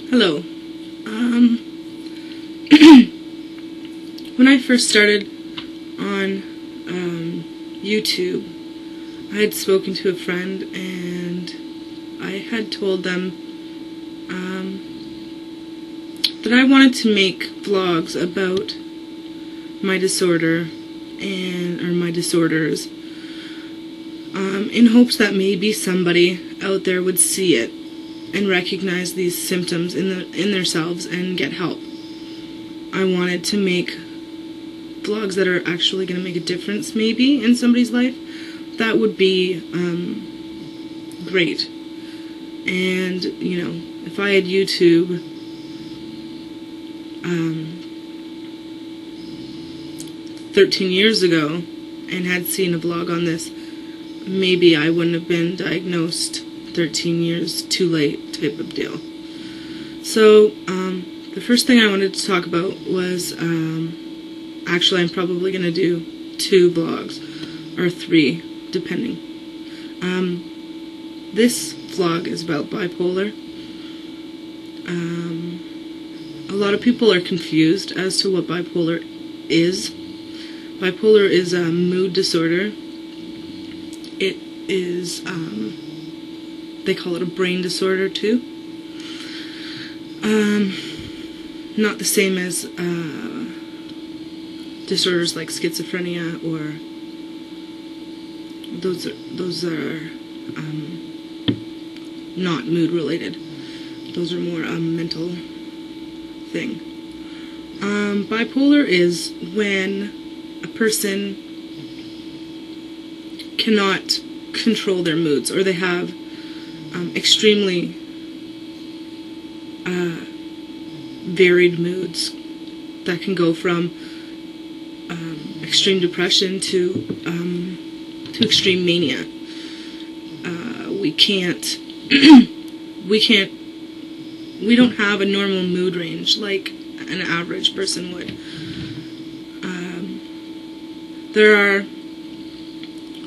Hello. When I first started on YouTube, I had spoken to a friend and I had told them that I wanted to make vlogs about my disorder or my disorders, in hopes that maybe somebody out there would see it and recognize these symptoms in themselves and get help. I wanted to make vlogs that are actually going to make a difference maybe in somebody's life. That would be great. And, you know, if I had YouTube 13 years ago and had seen a vlog on this, maybe I wouldn't have been diagnosed 13 years too late type of deal. So, the first thing I wanted to talk about was, actually I'm probably going to do 2 vlogs, or 3, depending. This vlog is about bipolar. A lot of people are confused as to what bipolar is. Bipolar is a mood disorder. It is, they call it a brain disorder too. Not the same as disorders like schizophrenia, or those are not mood related. Those are more mental thing. Bipolar is when a person cannot control their moods, or they have extremely varied moods that can go from extreme depression to extreme mania. We don't have a normal mood range like an average person would. There are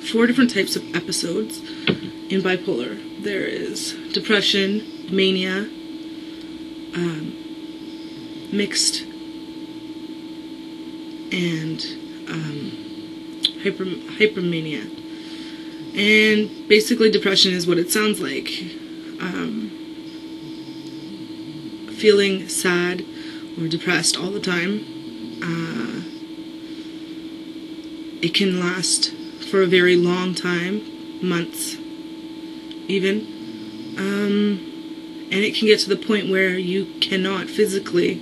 4 different types of episodes in bipolar. There is depression, mania, mixed, and hypermania. And basically depression is what it sounds like. Feeling sad or depressed all the time. It can last for a very long time, months even, and it can get to the point where you cannot physically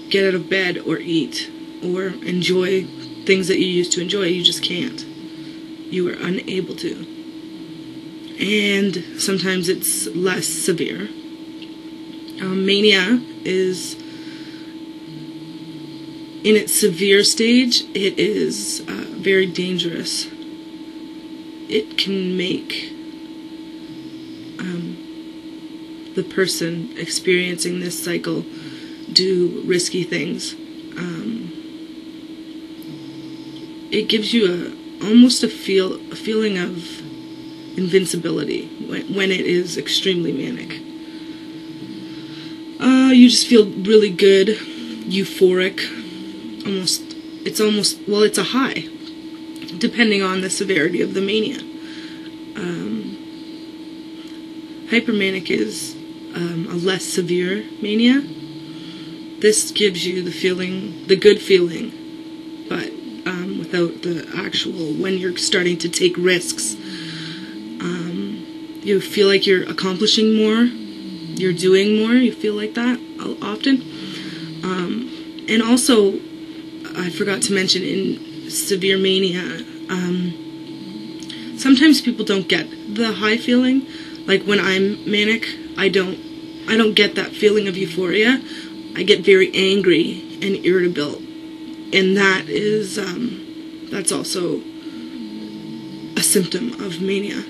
get out of bed or eat or enjoy things that you used to enjoy. You just can't. You are unable to. And sometimes it's less severe. Mania is, in its severe stage, it is very dangerous. It can make the person experiencing this cycle do risky things. It gives you almost a feeling of invincibility when it is extremely manic. You just feel really good, euphoric. It's a high, depending on the severity of the mania. Hypermanic is a less severe mania. This gives you the good feeling, but without the actual, when you're starting to take risks. You feel like you're accomplishing more, you're doing more, you feel like that often. And also, I forgot to mention, in severe mania, sometimes people don't get the high feeling. Like when I'm manic, I don't get that feeling of euphoria. I get very angry and irritable, and that is that's also a symptom of mania.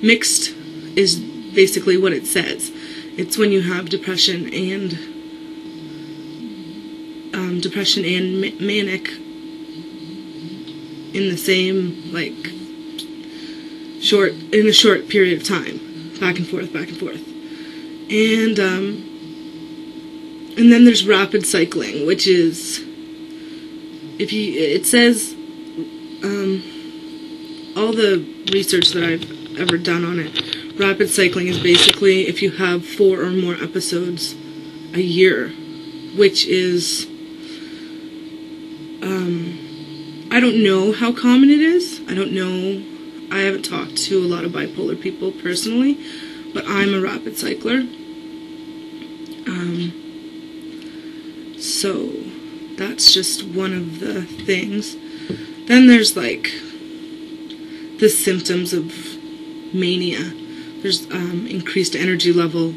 Mixed is basically what it says. It's when you have depression and manic in the same, in a short period of time, back and forth. And then there's rapid cycling, which is, it says, all the research that I've ever done on it, rapid cycling is basically if you have 4 or more episodes a year, which is, I don't know how common it is. I don't know. I haven't talked to a lot of bipolar people personally, but I'm a rapid cycler. So that's just one of the things. Then there's like the symptoms of mania. There's increased energy level,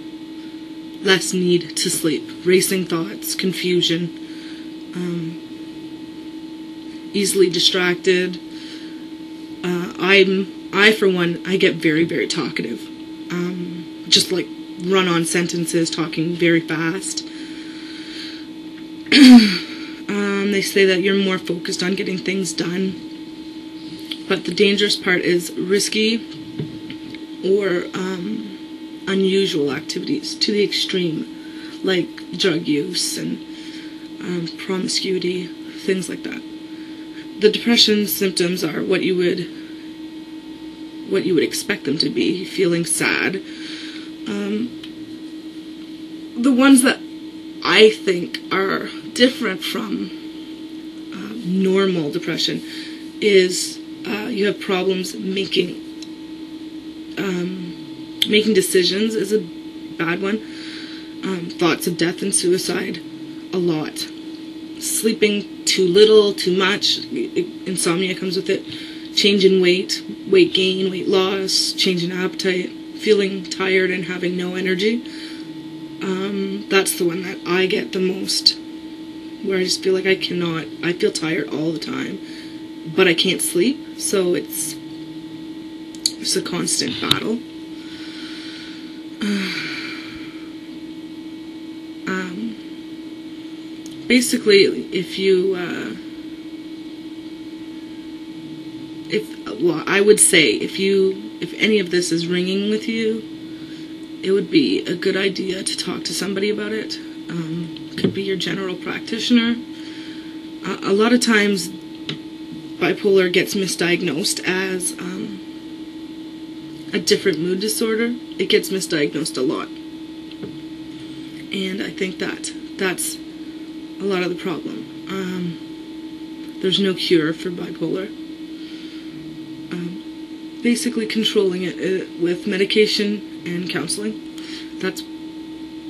less need to sleep, racing thoughts, confusion, easily distracted. I for one, I get very, very talkative. Just like run-on sentences, talking very fast. They say that you're more focused on getting things done. But the dangerous part is risky or unusual activities to the extreme, like drug use and promiscuity, things like that. The depression symptoms are what you would expect them to be: feeling sad. The ones that I think are different from normal depression is you have problems making decisions is a bad one. Thoughts of death and suicide, a lot. Sleeping too little, too much. Insomnia comes with it. Change in weight, weight gain, weight loss, change in appetite, feeling tired and having no energy. That's the one that I get the most, where I just feel like I feel tired all the time, but I can't sleep, so it's a constant battle. Basically, I would say if any of this is ringing with you, it would be a good idea to talk to somebody about it. Could be your general practitioner. A lot of times, bipolar gets misdiagnosed as a different mood disorder. It gets misdiagnosed a lot. And I think that's a lot of the problem. There's no cure for bipolar. Basically controlling it with medication and counseling. That's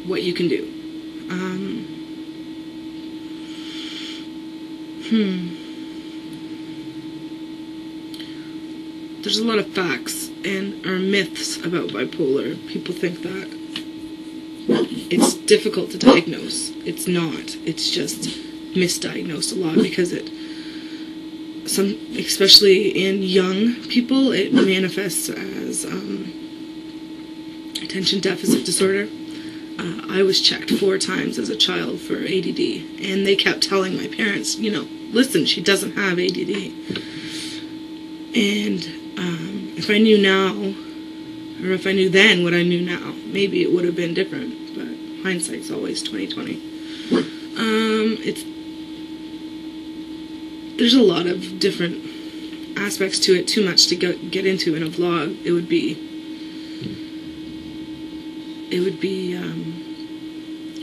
what you can do. There's a lot of facts or myths about bipolar. People think that it's difficult to diagnose. It's not. It's just misdiagnosed a lot because especially in young people, it manifests as attention deficit disorder. I was checked 4 times as a child for ADD, and they kept telling my parents, listen, she doesn't have ADD. And if I knew now, or if I knew then what I knew now, maybe it would have been different, but hindsight's always 20/20. There's a lot of different aspects to it, too much to get into in a vlog. It would be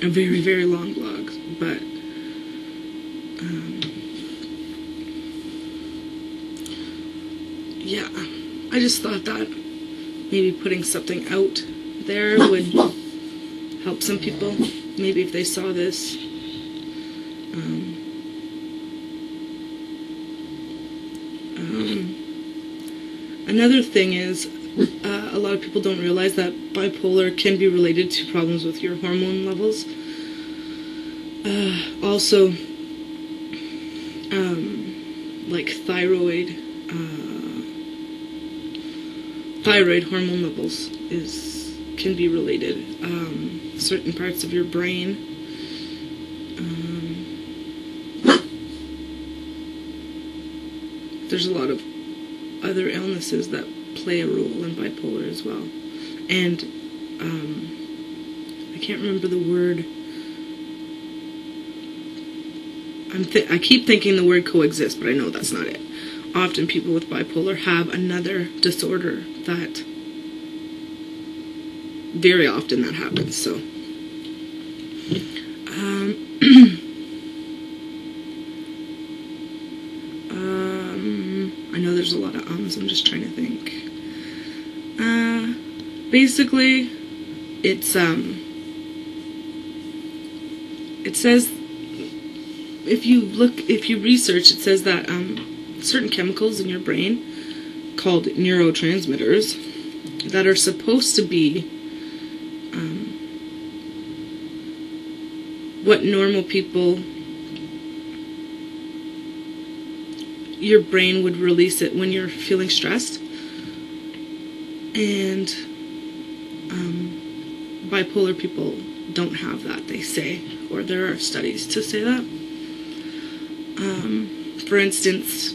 a very, very long vlog, but yeah, I just thought that maybe putting something out there would help some people. Maybe if they saw this. Another thing is, a lot of people don't realize that bipolar can be related to problems with your hormone levels. Also, like thyroid hormone levels can be related. Certain parts of your brain. There's a lot of other illnesses that play a role in bipolar as well. And I can't remember the word. I keep thinking the word coexist, but I know that's not it. Often people with bipolar have another disorder that very often that happens. So I know there's a lot of ums. I'm just trying to think. Basically, it's it says, if you research, it says that certain chemicals in your brain called neurotransmitters that are supposed to be what normal people, your brain would release it when you're feeling stressed, and bipolar people don't have that, they say, or there are studies to say that. For instance,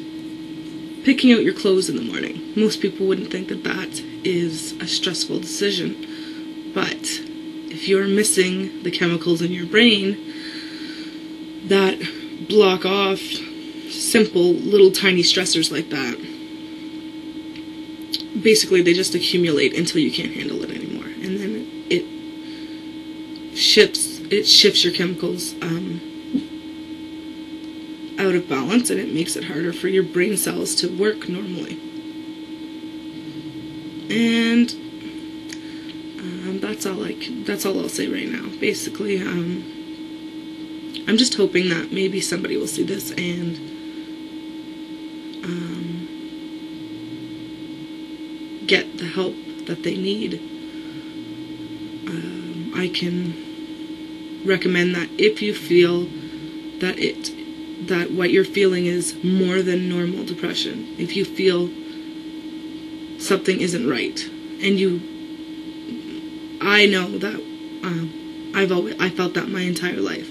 picking out your clothes in the morning. Most people wouldn't think that that is a stressful decision, but if you're missing the chemicals in your brain that block off simple little tiny stressors like that, basically they just accumulate until you can't handle it anymore, and then it shifts your chemicals out of balance, and it makes it harder for your brain cells to work normally. And that's all I'll say right now. Basically, I'm just hoping that maybe somebody will see this and get the help that they need. I can recommend that if you feel that what you're feeling is more than normal depression, if you feel something isn't right, and I know that I felt that my entire life.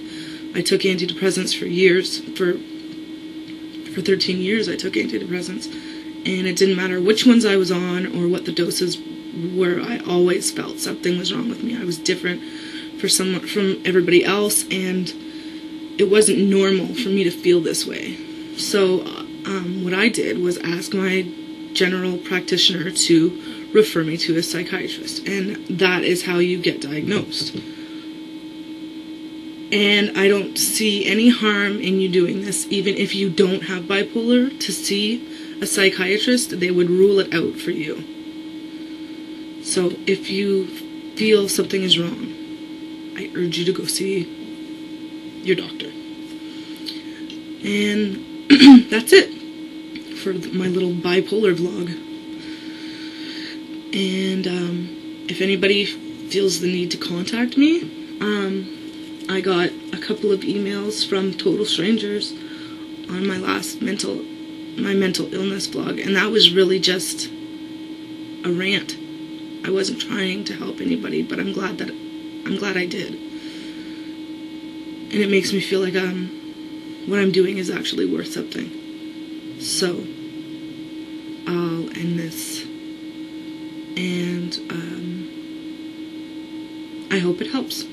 I took antidepressants for years. For 13 years I took antidepressants, and it didn't matter which ones I was on or what the doses were. I always felt something was wrong with me. I was different from everybody else, and it wasn't normal for me to feel this way. So what I did was ask my general practitioner to refer me to a psychiatrist, and that is how you get diagnosed. And I don't see any harm in you doing this, even if you don't have bipolar. To see a psychiatrist, they would rule it out for you. So if you feel something is wrong, I urge you to go see your doctor. And that's it for my little bipolar vlog. And if anybody feels the need to contact me, I got a couple of emails from total strangers on my last mental illness vlog, and that was really just a rant. I wasn't trying to help anybody, but I'm glad I did. And it makes me feel like what I'm doing is actually worth something. So I'll end this, and I hope it helps.